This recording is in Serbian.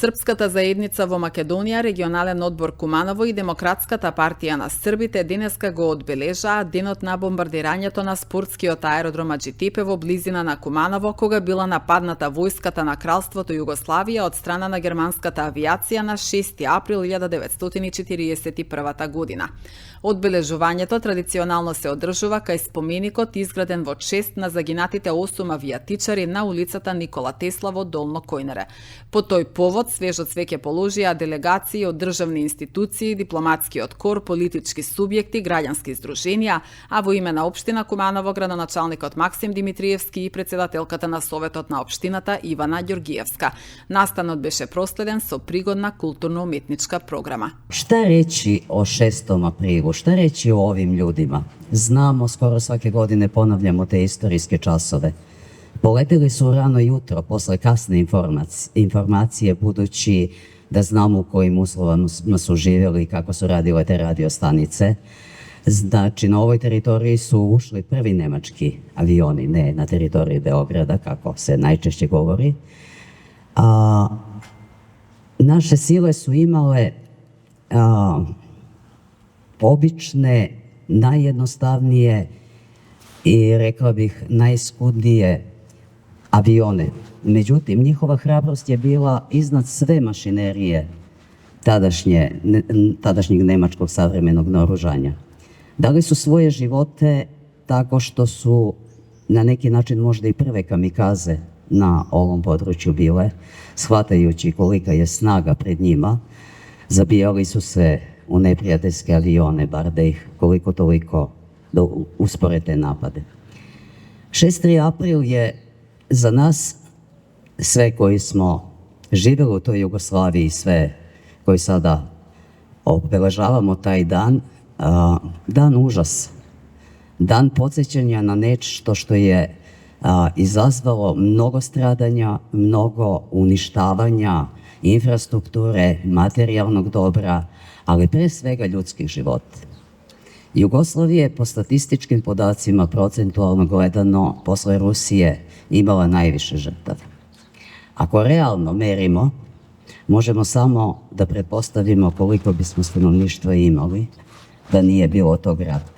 Српската заедница во Македонија, регионален одбор Куманово и Демократската партија на србите денеска го одбележаа денот на бомбардирањето на спортскиот аеродром Аџитипе во близина на Куманово, кога била нападната војската на Кралството Југославија од страна на германската авиација на 6 април 1941 година. Одбележувањето традиционално се одржува кај споменикот изграден во чест на загинатите 8 авиатичари на улицата Никола Тесла во Долно Којнере. По тој повод свежо цвеќе положија делегации од државни институции, дипломатскиот кор, политички субјекти, граѓански здруженија, а во име на општина Куманово градоначалникот Максим Димитриевски и председателката на Советот на општината Ивана Ѓоргиевска. Настанот беше проследен со пригодна културно-уметничка програма. Šta reći o 6. aprilu? Šta reći o ovim ljudima? Znamo, skoro svake godine ponavljamo te istorijske časove. Poletili su rano jutro, posle kasne informacije, budući da znamo u kojim uslovama su živjeli i kako su radile te radiostanice. Znači, na ovoj teritoriji su ušli prvi nemački avioni, ne na teritoriji Beograda, kako se najčešće govori. Naše sile su imale obične, najjednostavnije i, rekla bih, najskudnije avione. Međutim, njihova hrabrost je bila iznad sve mašinerije tadašnjeg nemačkog savremenog naoružanja. Dali su svoje živote tako što su na neki način možda i prve kamikaze na ovom području bile, shvatajući kolika je snaga pred njima, zabijali su se u neprijateljske avione, bar da ih koliko toliko uspore te napade. 6. april je za nas, sve koji smo živjeli u toj Jugoslaviji, sve koji sada obeležavamo taj dan, dan užas, dan podsjećanja na nešto što je izazvalo mnogo stradanja, mnogo uništavanja infrastrukture, materijalnog dobra, ali pre svega ljudskih života. Jugoslavija je po statističkim podacima procentualno gledano posle Rusije imala najviše žrtava. Ako realno merimo, možemo samo da pretpostavimo koliko bismo stanovništva imali da nije bilo tog rata.